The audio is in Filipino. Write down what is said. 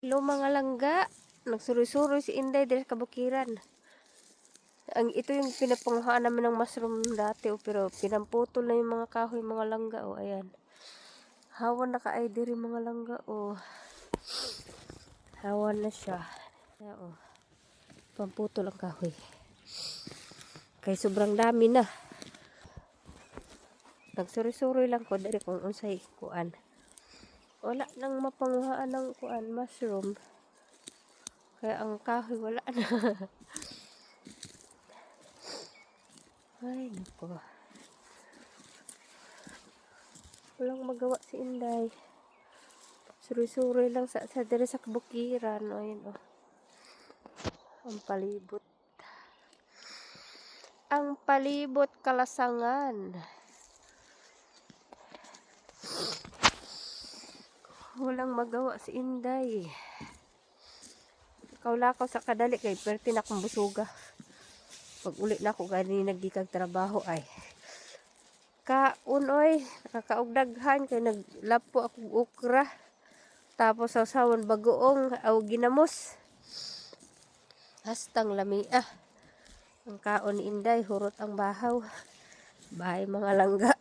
Hello mga langga, nagsuroy-suroy si Inday dahil kabukiran. Ito yung pinapanguhaan namin ng mushroom dati, pero pinamputol na yung mga kahoy, mga langga. Ayan. Hawan na ka-ID rin mga langga. Hawan na siya. Ayan, pamputol ang kahoy. Kaya sobrang dami na. Nagsuroy-suroy lang ko dahil kung unsay kuan. Wala nang mapanguhaan ng kuan, mushroom. Kaya ang kahoy wala na. Ay, nako. Walang magawa si Inday. Suri-suri lang sa dire sa kabukiran. Ayun, Ang palibot. Ang palibot kalasangan. Walang magawa si Inday. Kaulakaw sa kadali kay perti na akong busuga. Pag uli na ako gani nagdikag trabaho ay kaunoy nakakaugdaghan kay naglapo akong ukra tapos sawsawan bagoong aw ginamos hastang lamia ang kaon ni Inday hurot ang bahaw. Bye mga langga.